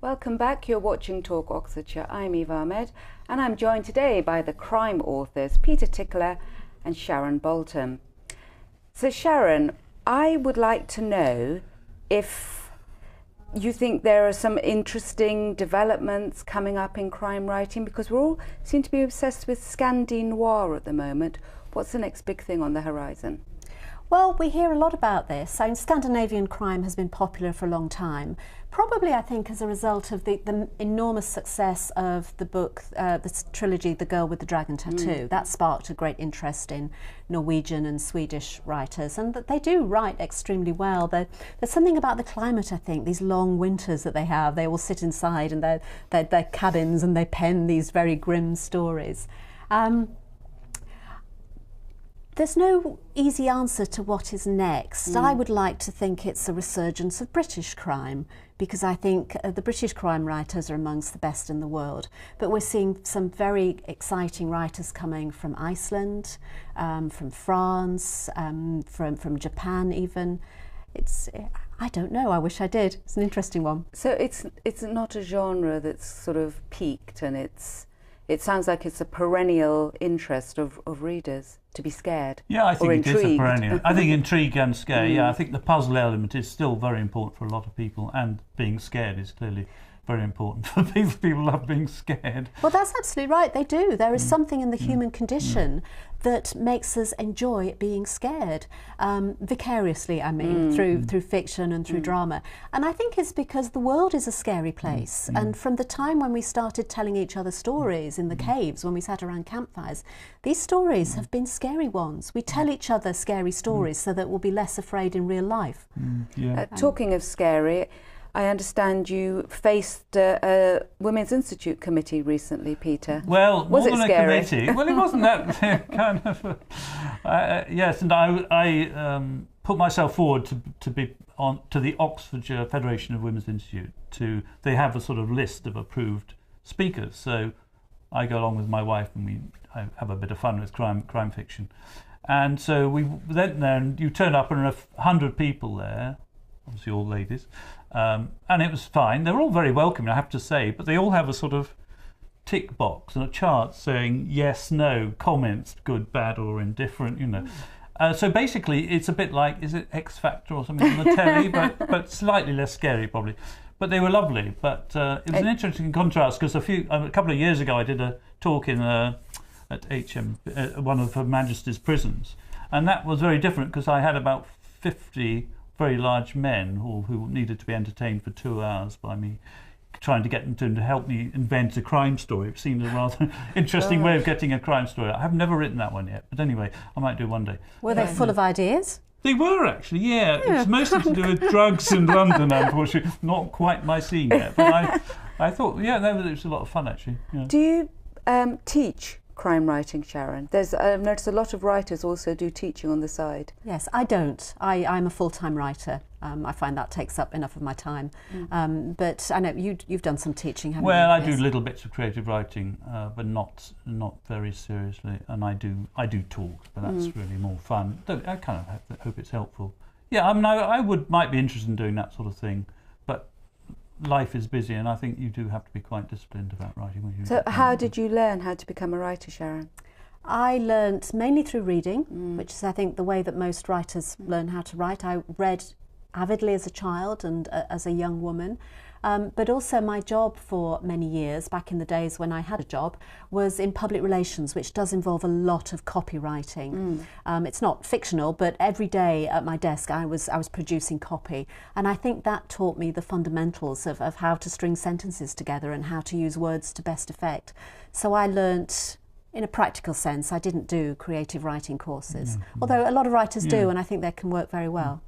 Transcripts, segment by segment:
Welcome back. You're watching Talk Oxfordshire. I'm Eve Ahmed, and I'm joined today by the crime authors Peter Tickler and Sharon Bolton. So Sharon, I would like to know if you think there are some interesting developments coming up in crime writing, because we all seem to be obsessed with Scandi noir at the moment. What's the next big thing on the horizon? Well, we hear a lot about this. So Scandinavian crime has been popular for a long time, probably I think as a result of the enormous success of the book, this trilogy, The Girl with the Dragon Tattoo. That sparked a great interest in Norwegian and Swedish writers, and that they do write extremely well. There's something about the climate, I think, these long winters that they have. They all sit inside in their cabins and they pen these very grim stories. There's no easy answer to what is next. I would like to think it's a resurgence of British crime, because I think the British crime writers are amongst the best in the world. But we're seeing some very exciting writers coming from Iceland, from France, from Japan even. I don't know, I wish I did. It's an interesting one. So it's not a genre that's sort of peaked, and it sounds like it's a perennial interest of readers to be scared. Yeah, I think it is a perennial. I think intrigue and scare, yeah. I think the puzzle element is still very important for a lot of people, and being scared is clearly very important for people. People love being scared. Well, that's absolutely right, they do. There is something in the human condition that makes us enjoy being scared, vicariously, I mean, through fiction and through drama. And I think it's because the world is a scary place. And from the time when we started telling each other stories in the caves, when we sat around campfires, these stories have been scary ones. We tell each other scary stories so that we'll be less afraid in real life. Talking of scary, I understand you faced a Women's Institute committee recently, Peter. Well, was it scary? A committee? Well, it wasn't that kind of. Yes, and I put myself forward to be on to the Oxfordshire Federation of Women's Institute. They have a sort of list of approved speakers, so I go along with my wife and I have a bit of fun with crime fiction, and so we went there, and you turn up and there are 100 people there, obviously all ladies. And it was fine. They're all very welcoming, I have to say, but they all have a sort of tick box and a chart saying yes, no, comments, good, bad, or indifferent, you know. So basically, it's a bit like, is it X Factor or something on the telly, but slightly less scary probably. But they were lovely. But it was an interesting contrast, because a couple of years ago I did a talk at HM, one of Her Majesty's prisons, and that was very different, because I had about 50 very large men who needed to be entertained for 2 hours by me trying to get them to help me invent a crime story. It seemed a rather interesting way of getting a crime story. I have never written that one yet, but anyway, I might do one day. Were they full of ideas? They were, actually, yeah. It's mostly to do with drugs in London, unfortunately. Not quite my scene yet, but I thought, yeah, it was a lot of fun, actually. Yeah. Do you teach crime writing, Sharon? I've noticed a lot of writers also do teaching on the side. Yes, I don't. I'm a full-time writer. I find that takes up enough of my time. But I know you've done some teaching, haven't you? Well, I do little bits of creative writing, but not very seriously. And I do talk, but that's really more fun. I kind of hope it's helpful. Yeah, I mean, might be interested in doing that sort of thing, but life is busy, and I think you do have to be quite disciplined about writing. So how did you learn how to become a writer, Sharon? I learnt mainly through reading, which is, I think, the way that most writers learn how to write. I read avidly as a child and as a young woman. But also my job for many years, back in the days when I had a job, was in public relations, which does involve a lot of copywriting. It's not fictional, but every day at my desk I was producing copy. And I think that taught me the fundamentals of how to string sentences together and how to use words to best effect. So I learnt, in a practical sense. I didn't do creative writing courses, although a lot of writers do, and I think they can work very well.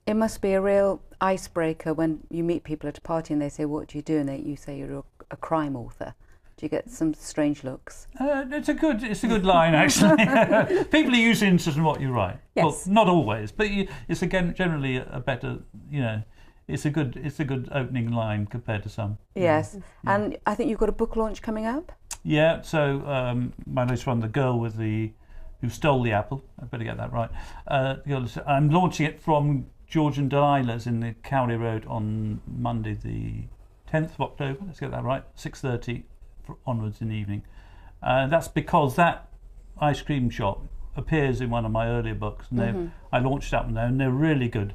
It must be a real icebreaker when you meet people at a party and they say, what do you do? And you say you're a crime author. Do you get some strange looks? It's a good line, actually. People are usually interested in what you write. Yes. Well, not always, but it's again generally a better, it's a good opening line compared to some. Yes, and I think you've got a book launch coming up. Yeah, so my latest one, The Girl Who Stole the Apple. I better get that right. I'm launching it from George and Delilah's in the Cowley Road on Monday the 10th of October, let's get that right, 6:30 onwards in the evening. That's because that ice cream shop appears in one of my earlier books, and I launched that one there, and they're really good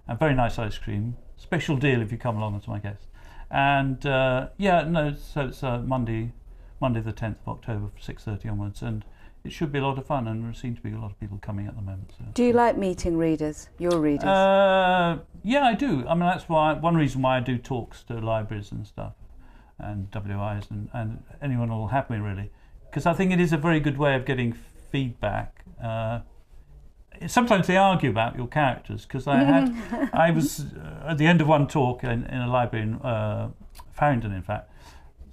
and very nice ice cream. Special deal if you come along as my guest. And so it's Monday the 10th of October, 6:30 onwards, and it should be a lot of fun, and there seem to be a lot of people coming at the moment. So. Do you like meeting readers, your readers? Yeah, I do. I mean, that's one reason why I do talks to libraries and stuff, and WIs, and anyone who will have me, really, because I think it is a very good way of getting feedback. Sometimes they argue about your characters, because I was at the end of one talk in a library in Farringdon, in fact.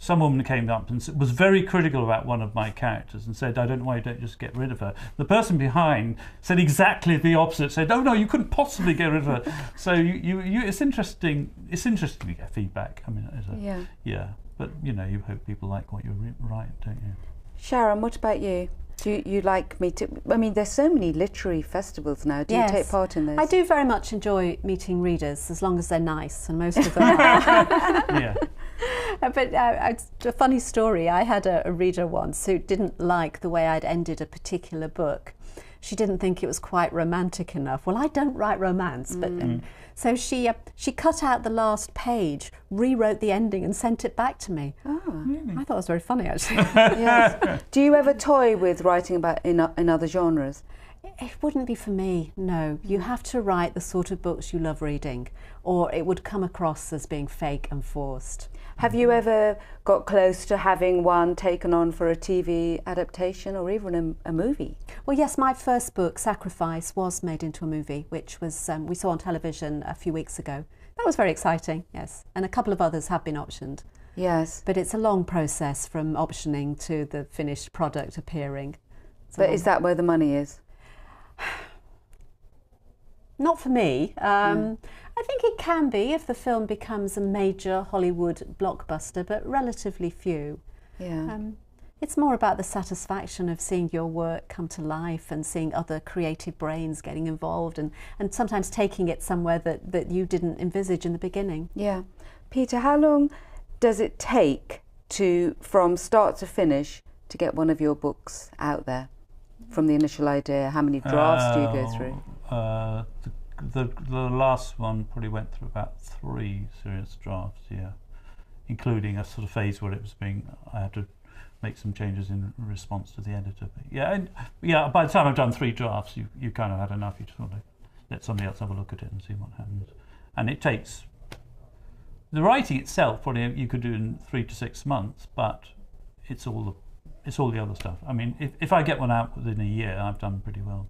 Some woman came up and was very critical about one of my characters and said, "I don't know why you don't just get rid of her." The person behind said exactly the opposite. Said, "Oh no, you couldn't possibly get rid of her." So it's interesting. It's interesting to get feedback. I mean, yeah. But you hope people like what you write, don't you? Sharon, what about you? Do you like meeting? I mean, there's so many literary festivals now. Do you take part in those? I do very much enjoy meeting readers, as long as they're nice, and most of them are. Yeah. But it's a funny story. I had a reader once who didn't like the way I'd ended a particular book. She didn't think it was quite romantic enough. Well, I don't write romance, but so she cut out the last page, rewrote the ending, and sent it back to me. Oh, really? I thought it was very funny, actually. Yes. Do you ever toy with writing about in other genres? It wouldn't be for me, no. You have to write the sort of books you love reading, or it would come across as being fake and forced. Have you ever got close to having one taken on for a TV adaptation or even a movie? Well, yes, my first book, Sacrifice, was made into a movie, which was we saw on television a few weeks ago. That was very exciting, yes. And a couple of others have been optioned. Yes. But it's a long process from optioning to the finished product appearing. But is that where the money is? Not for me. I think it can be if the film becomes a major Hollywood blockbuster, but relatively few. Yeah. It's more about the satisfaction of seeing your work come to life and seeing other creative brains getting involved and sometimes taking it somewhere that you didn't envisage in the beginning. Yeah. Peter, how long does it take from start to finish to get one of your books out there? From the initial idea, how many drafts do you go through? The last one probably went through about 3 serious drafts, yeah, including a sort of phase where I had to make some changes in response to the editor. But by the time I've done 3 drafts, you kind of had enough. You just want to let somebody else have a look at it and see what happens. And it takes the writing itself probably you could do in 3 to 6 months, but it's all the other stuff. I mean, if I get one out within a year, I've done pretty well.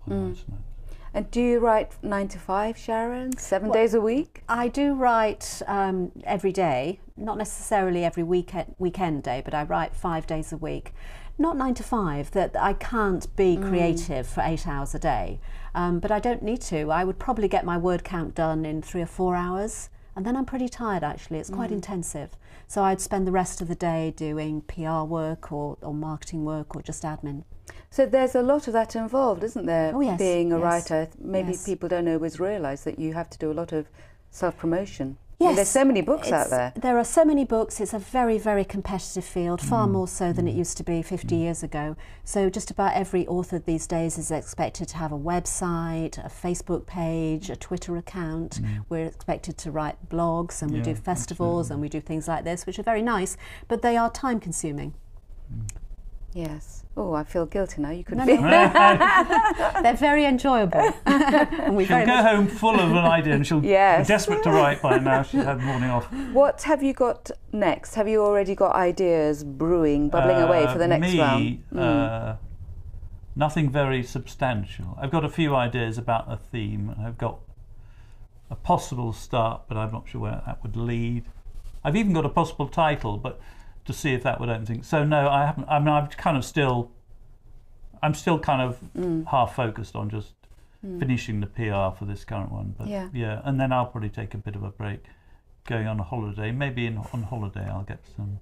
And do you write 9 to 5, Sharon? 7 days a week? I do write every day, not necessarily every weekend day, but I write 5 days a week. Not 9 to 5, that I can't be creative for 8 hours a day, but I don't need to. I would probably get my word count done in 3 or 4 hours, and then I'm pretty tired, actually. It's quite intensive. So I'd spend the rest of the day doing PR work or marketing work or just admin. So there's a lot of that involved, isn't there? Oh, yes. Being a writer. Maybe Yes. people don't always realise that you have to do a lot of self-promotion. Yes. And there's so many books out there. There are so many books. It's a very, very competitive field, far more so than it used to be 50 years ago. So just about every author these days is expected to have a website, a Facebook page, a Twitter account. We're expected to write blogs, and we do festivals, and we do things like this, which are very nice, but they are time consuming. Yes. Oh, I feel guilty now. You could No, be. They're very enjoyable. And we She'll go home full of an idea, and she'll be desperate to write by now. She's had the morning off. What have you got next? Have you already got ideas brewing, bubbling away for the next round? Nothing very substantial. I've got a few ideas about a theme. I've got a possible start, but I'm not sure where that would lead. I've even got a possible title, but to see if that would open things. So no, I haven't. I mean, I'm still kind of half focused on just finishing the PR for this current one. But yeah, and then I'll probably take a bit of a break, going on a holiday. Maybe on holiday I'll get some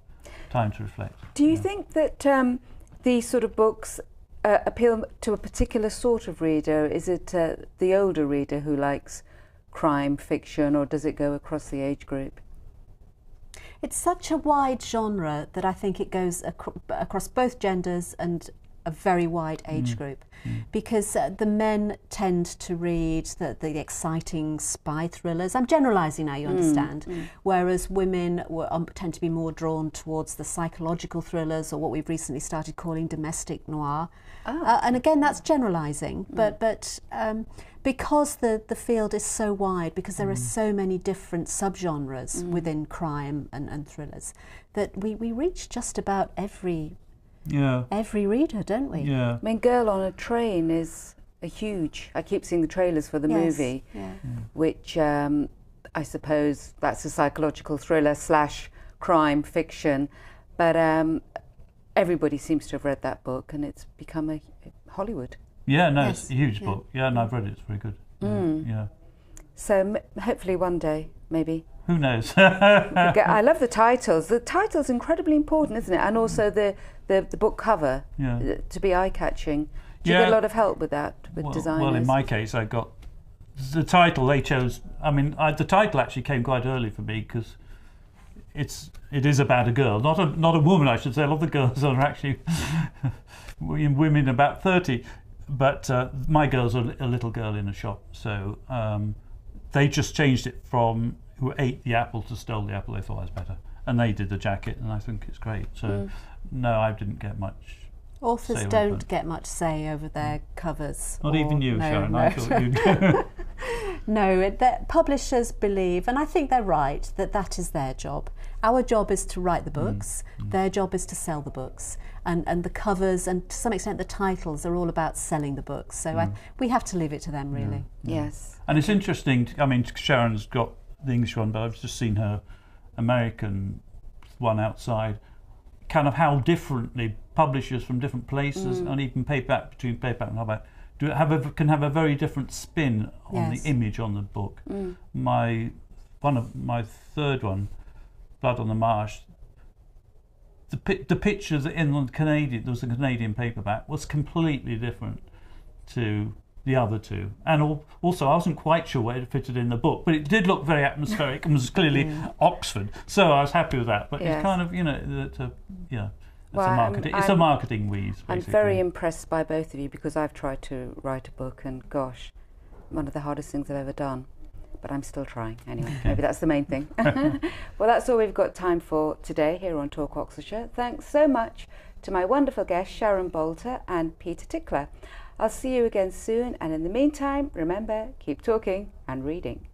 time to reflect. Do you think that these sort of books appeal to a particular sort of reader? Is it the older reader who likes crime fiction, or does it go across the age group? It's such a wide genre that I think it goes across both genders and a very wide age group, because the men tend to read the exciting spy thrillers. I'm generalising now, you understand, whereas women tend to be more drawn towards the psychological thrillers, or what we've recently started calling domestic noir. And again, that's generalising, but because the field is so wide, because there are so many different subgenres within crime and thrillers, that we reach just about every reader, don't we? Yeah. I mean, Girl on a Train is a huge... I keep seeing the trailers for the movie, which I suppose that's a psychological thriller / crime fiction, but everybody seems to have read that book, and it's become a Hollywood. Yeah, no, it's a huge book. Yeah, and I've read it. It's very good. Yeah. So hopefully one day, maybe. Who knows? I love the titles. The title's incredibly important, isn't it? And also the book cover, to be eye-catching. Do you get a lot of help with that, with designers? Well, in my case, I got the title they chose. I mean, the title actually came quite early for me, because it is about a girl, not a woman, I should say. A lot of the girls are actually women about 30, but my girl's a little girl in a shop, so they just changed it from who ate the apple to stole the apple. They thought that was better, and they did the jacket, and I think it's great. So no, I didn't get much. Authors don't get much say over their covers. Not even you, Sharon. No. I thought you'd. No, publishers believe, and I think they're right, that is their job. Our job is to write the books. Their job is to sell the books, and the covers and to some extent the titles are all about selling the books. So we have to leave it to them, really. Yes. And it's interesting. I mean, Sharon's got the English one, but I've just seen her American one outside. Kind of how differently publishers from different places, and even between paperback and hardback, can have a very different spin on the image on the book. My third one, Blood on the Marsh, the pictures in the Canadian, there was a Canadian paperback, was completely different to the other two, and also I wasn't quite sure where it fitted in the book, but it did look very atmospheric and was clearly Oxford, so I was happy with that. But it's kind of, it's a marketing wheeze, basically. I'm very impressed by both of you, because I've tried to write a book, and gosh, one of the hardest things I've ever done, but I'm still trying anyway. Maybe that's the main thing. Well, that's all we've got time for today here on Talk Oxfordshire. Thanks so much to my wonderful guests Sharon Bolton and Peter Tickler. I'll see you again soon, and in the meantime, remember, keep talking and reading.